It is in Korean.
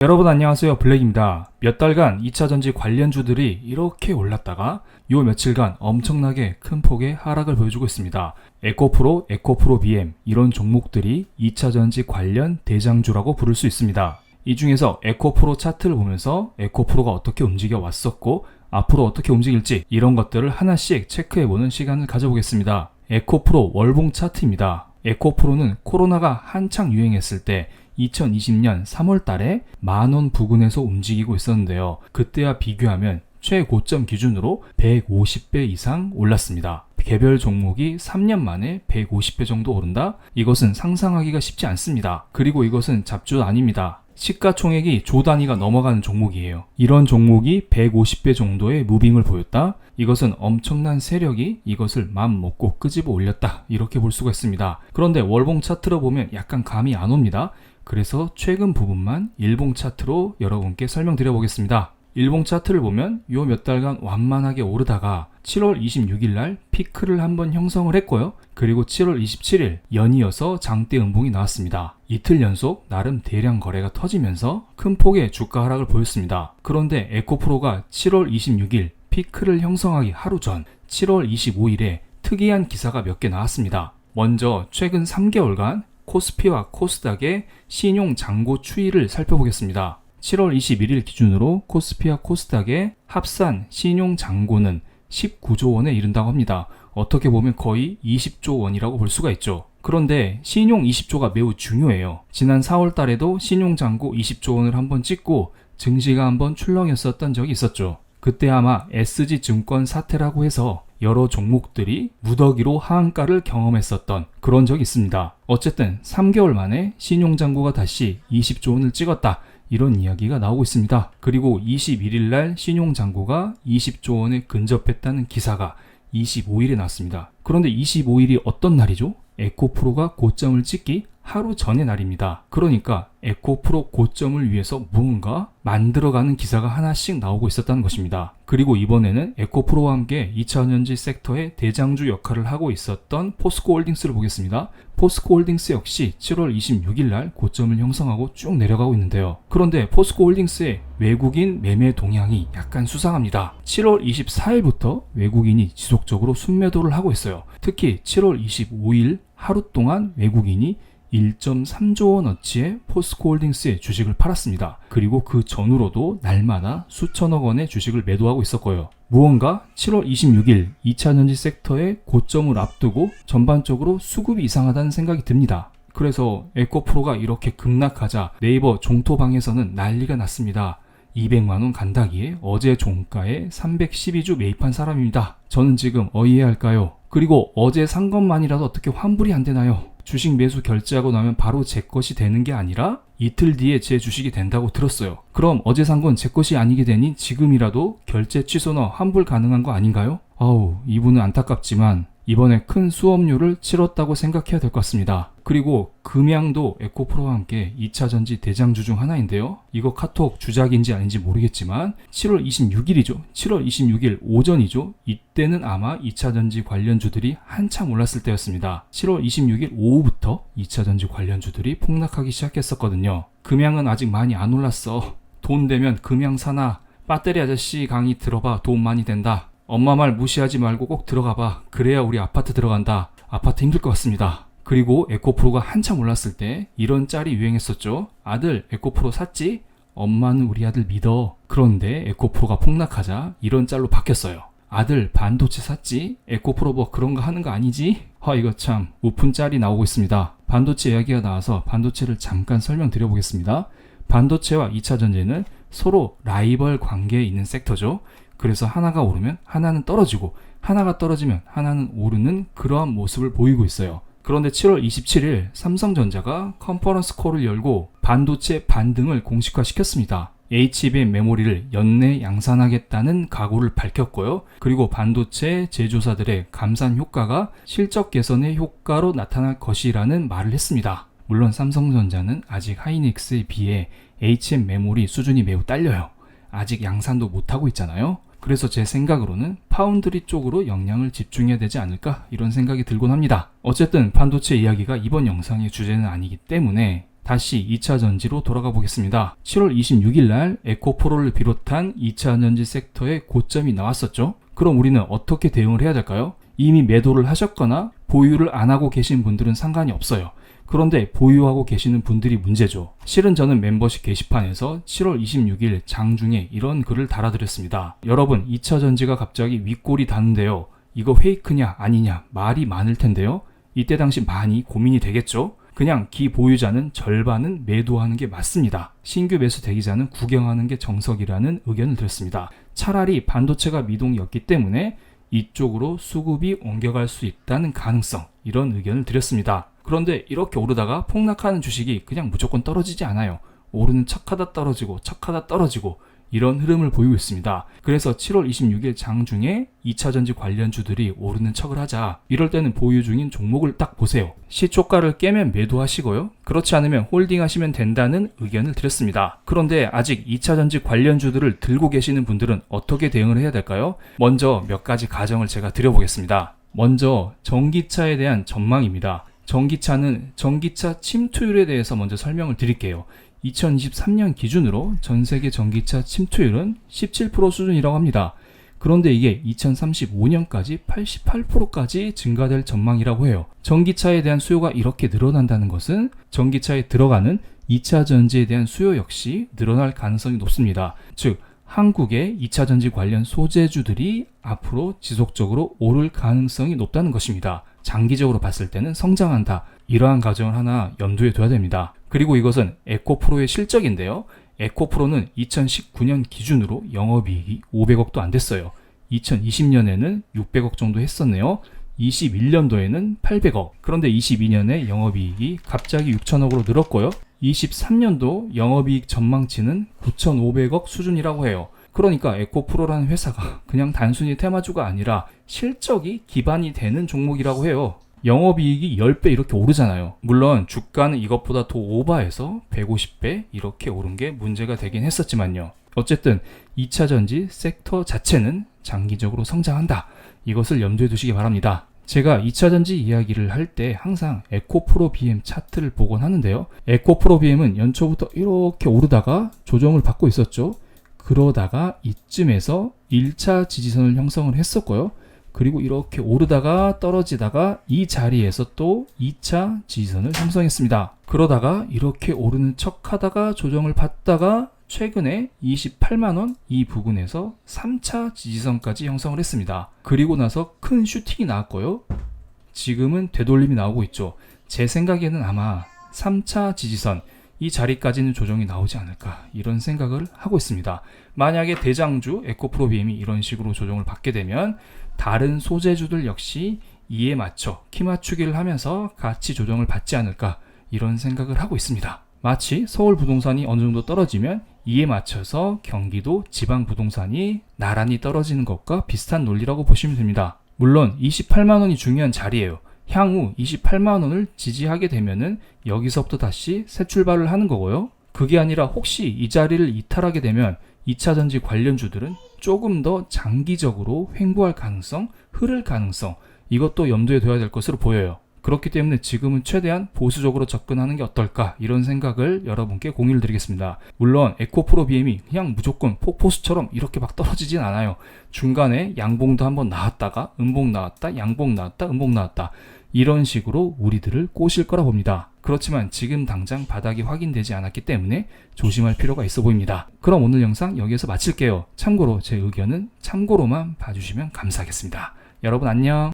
여러분 안녕하세요, 블랙입니다. 몇 달간 2차전지 관련주들이 이렇게 올랐다가 요 며칠간 엄청나게 큰 폭의 하락을 보여주고 있습니다. 에코프로, 에코프로 BM 이런 종목들이 2차전지 관련 대장주라고 부를 수 있습니다. 이 중에서 에코프로 차트를 보면서 에코프로가 어떻게 움직여 왔었고 앞으로 어떻게 움직일지 이런 것들을 하나씩 체크해보는 시간을 가져보겠습니다. 에코프로 월봉 차트입니다. 에코프로는 코로나가 한창 유행했을 때 2020년 3월 달에 10,000원 부근에서 움직이고 있었는데요. 그때와 비교하면 최고점 기준으로 150배 이상 올랐습니다. 개별 종목이 3년 만에 150배 정도 오른다? 이것은 상상하기가 쉽지 않습니다. 그리고 이것은 잡주 아닙니다. 시가총액이 조 단위가 넘어가는 종목이에요. 이런 종목이 150배 정도의 무빙을 보였다? 이것은 엄청난 세력이 이것을 맘 먹고 끄집어 올렸다, 이렇게 볼 수가 있습니다. 그런데 월봉 차트로 보면 약간 감이 안 옵니다. 그래서 최근 부분만 일봉 차트로 여러분께 설명드려 보겠습니다. 일봉 차트를 보면 요 몇 달간 완만하게 오르다가 7월 26일 날 피크를 한번 형성을 했고요. 그리고 7월 27일 연이어서 장대 음봉이 나왔습니다. 이틀 연속 나름 대량 거래가 터지면서 큰 폭의 주가 하락을 보였습니다. 그런데 에코프로가 7월 26일 피크를 형성하기 하루 전 7월 25일에 특이한 기사가 몇 개 나왔습니다. 먼저 최근 3개월간 코스피와 코스닥의 신용 잔고 추이를 살펴보겠습니다. 7월 21일 기준으로 코스피와 코스닥의 합산 신용 잔고는 19조 원에 이른다고 합니다. 어떻게 보면 거의 20조 원이라고 볼 수가 있죠. 그런데 신용 20조가 매우 중요해요. 지난 4월 달에도 신용 잔고 20조 원을 한번 찍고 증시가 한번 출렁였었던 적이 있었죠. 그때 아마 SG증권 사태라고 해서 여러 종목들이 무더기로 하한가를 경험했었던 그런 적이 있습니다. 어쨌든 3개월 만에 신용잔고가 다시 20조 원을 찍었다, 이런 이야기가 나오고 있습니다. 그리고 21일 날 신용잔고가 20조 원에 근접했다는 기사가 25일에 나왔습니다. 그런데 25일이 어떤 날이죠? 에코프로가 고점을 찍기 하루 전의 날입니다. 그러니까 에코프로 고점을 위해서 무언가 만들어가는 기사가 하나씩 나오고 있었다는 것입니다. 그리고 이번에는 에코프로와 함께 2차전지 섹터의 대장주 역할을 하고 있었던 포스코홀딩스를 보겠습니다. 포스코홀딩스 역시 7월 26일 날 고점을 형성하고 쭉 내려가고 있는데요. 그런데 포스코홀딩스의 외국인 매매 동향이 약간 수상합니다. 7월 24일부터 외국인이 지속적으로 순매도를 하고 있어요. 특히 7월 25일 하루 동안 외국인이 1.3조 원어치의 포스코홀딩스의 주식을 팔았습니다. 그리고 그 전후로도 날마다 수천억 원의 주식을 매도하고 있었고요. 무언가 7월 26일 2차전지 섹터의 고점을 앞두고 전반적으로 수급이 이상하다는 생각이 듭니다. 그래서 에코프로가 이렇게 급락하자 네이버 종토방에서는 난리가 났습니다. 200만원 간다기에 어제 종가에 312주 매입한 사람입니다. 저는 지금 어이해야 할까요? 그리고 어제 산 것만이라도 어떻게 환불이 안 되나요? 주식 매수 결제하고 나면 바로 제 것이 되는 게 아니라 이틀 뒤에 제 주식이 된다고 들었어요. 그럼 어제 산 건 제 것이 아니게 되니 지금이라도 결제 취소나 환불 가능한 거 아닌가요? 이분은 안타깝지만 이번에 큰 수업료를 치렀다고 생각해야 될 것 같습니다. 그리고 금양도 에코프로와 함께 2차전지 대장주 중 하나인데요. 이거 카톡 주작인지 아닌지 모르겠지만 7월 26일이죠. 7월 26일 오전이죠. 이때는 아마 2차전지 관련주들이 한참 올랐을 때였습니다. 7월 26일 오후부터 2차전지 관련주들이 폭락하기 시작했었거든요. 금양은 아직 많이 안 올랐어. 돈 되면 금양 사나. 배터리 아저씨 강의 들어봐. 돈 많이 된다. 엄마 말 무시하지 말고 꼭 들어가봐. 그래야 우리 아파트 들어간다. 아파트 힘들 것 같습니다. 그리고 에코프로가 한참 올랐을 때 이런 짤이 유행했었죠. 아들, 에코프로 샀지? 엄마는 우리 아들 믿어. 그런데 에코프로가 폭락하자 이런 짤로 바뀌었어요. 아들, 반도체 샀지? 에코프로 뭐 그런 거 하는 거 아니지? 이거 참 우픈 짤이 나오고 있습니다. 반도체 이야기가 나와서 반도체를 잠깐 설명드려 보겠습니다. 반도체와 2차전지는 서로 라이벌 관계에 있는 섹터죠. 그래서 하나가 오르면 하나는 떨어지고 하나가 떨어지면 하나는 오르는 그러한 모습을 보이고 있어요. 그런데 7월 27일 삼성전자가 컨퍼런스 콜을 열고 반도체 반등을 공식화시켰습니다. HBM 메모리를 연내 양산하겠다는 각오를 밝혔고요. 그리고 반도체 제조사들의 감산 효과가 실적 개선의 효과로 나타날 것이라는 말을 했습니다. 물론 삼성전자는 아직 하이닉스에 비해 HBM 메모리 수준이 매우 딸려요. 아직 양산도 못하고 있잖아요. 그래서 제 생각으로는 파운드리 쪽으로 역량을 집중해야 되지 않을까, 이런 생각이 들곤 합니다. 어쨌든 반도체 이야기가 이번 영상의 주제는 아니기 때문에 다시 2차 전지로 돌아가 보겠습니다. 7월 26일 날 에코프로를 비롯한 2차 전지 섹터에 고점이 나왔었죠. 그럼 우리는 어떻게 대응을 해야 될까요? 이미 매도를 하셨거나 보유를 안 하고 계신 분들은 상관이 없어요. 그런데 보유하고 계시는 분들이 문제죠. 실은 저는 멤버십 게시판에서 7월 26일 장중에 이런 글을 달아드렸습니다. 여러분, 2차 전지가 갑자기 윗골이 닿는데요. 이거 페이크냐 아니냐 말이 많을 텐데요. 이때 당시 많이 고민이 되겠죠. 그냥 기보유자는 절반은 매도하는 게 맞습니다. 신규 매수 대기자는 구경하는 게 정석이라는 의견을 드렸습니다. 차라리 반도체가 미동이었기 때문에 이쪽으로 수급이 옮겨갈 수 있다는 가능성, 이런 의견을 드렸습니다. 그런데 이렇게 오르다가 폭락하는 주식이 그냥 무조건 떨어지지 않아요. 오르는 척하다 떨어지고 척하다 떨어지고 이런 흐름을 보이고 있습니다. 그래서 7월 26일 장중에 2차전지 관련주들이 오르는 척을 하자, 이럴 때는 보유 중인 종목을 딱 보세요. 시초가를 깨면 매도하시고요. 그렇지 않으면 홀딩하시면 된다는 의견을 드렸습니다. 그런데 아직 2차전지 관련주들을 들고 계시는 분들은 어떻게 대응을 해야 될까요? 먼저 몇 가지 가정을 제가 드려보겠습니다. 먼저 전기차에 대한 전망입니다. 전기차는 전기차 침투율에 대해서 먼저 설명을 드릴게요. 2023년 기준으로 전 세계 전기차 침투율은 17% 수준이라고 합니다. 그런데 이게 2035년까지 88%까지 증가될 전망이라고 해요. 전기차에 대한 수요가 이렇게 늘어난다는 것은 전기차에 들어가는 2차 전지에 대한 수요 역시 늘어날 가능성이 높습니다. 즉, 한국의 2차 전지 관련 소재주들이 앞으로 지속적으로 오를 가능성이 높다는 것입니다. 장기적으로 봤을 때는 성장한다. 이러한 가정을 하나 염두에 둬야 됩니다. 그리고 이것은 에코프로의 실적인데요. 에코프로는 2019년 기준으로 영업이익이 500억도 안 됐어요. 2020년에는 600억 정도 했었네요. 21년도에는 800억. 그런데 22년에 영업이익이 갑자기 6천억으로 늘었고요. 23년도 영업이익 전망치는 9,500억 수준이라고 해요. 그러니까 에코프로라는 회사가 그냥 단순히 테마주가 아니라 실적이 기반이 되는 종목이라고 해요. 영업이익이 10배 이렇게 오르잖아요. 물론 주가는 이것보다 더 오버해서 150배 이렇게 오른 게 문제가 되긴 했었지만요. 어쨌든 2차전지 섹터 자체는 장기적으로 성장한다. 이것을 염두에 두시기 바랍니다. 제가 2차전지 이야기를 할 때 항상 에코프로 BM 차트를 보곤 하는데요. 에코프로 BM은 연초부터 이렇게 오르다가 조정을 받고 있었죠. 그러다가 이쯤에서 1차 지지선을 형성을 했었고요. 그리고 이렇게 오르다가 떨어지다가 이 자리에서 또 2차 지지선을 형성했습니다. 그러다가 이렇게 오르는 척 하다가 조정을 받다가 최근에 28만원 이 부근에서 3차 지지선까지 형성을 했습니다. 그리고 나서 큰 슈팅이 나왔고요. 지금은 되돌림이 나오고 있죠. 제 생각에는 아마 3차 지지선 이 자리까지는 조정이 나오지 않을까, 이런 생각을 하고 있습니다. 만약에 대장주 에코프로 BM이 이런 식으로 조정을 받게 되면 다른 소재주들 역시 이에 맞춰 키 맞추기를 하면서 같이 조정을 받지 않을까, 이런 생각을 하고 있습니다. 마치 서울 부동산이 어느 정도 떨어지면 이에 맞춰서 경기도 지방 부동산이 나란히 떨어지는 것과 비슷한 논리라고 보시면 됩니다. 물론 28만원이 중요한 자리예요. 향후 28만원을 지지하게 되면은 여기서부터 다시 새 출발을 하는 거고요. 그게 아니라 혹시 이 자리를 이탈하게 되면 2차전지 관련주들은 조금 더 장기적으로 횡보할 가능성, 흐를 가능성, 이것도 염두에 둬야 될 것으로 보여요. 그렇기 때문에 지금은 최대한 보수적으로 접근하는 게 어떨까, 이런 생각을 여러분께 공유를 드리겠습니다. 물론 에코프로 BM이 그냥 무조건 폭포수처럼 이렇게 막 떨어지진 않아요. 중간에 양봉도 한번 나왔다가 음봉 나왔다, 양봉 나왔다, 음봉 나왔다, 이런 식으로 우리들을 꼬실 거라 봅니다. 그렇지만 지금 당장 바닥이 확인되지 않았기 때문에 조심할 필요가 있어 보입니다. 그럼 오늘 영상 여기에서 마칠게요. 참고로 제 의견은 참고로만 봐주시면 감사하겠습니다. 여러분 안녕.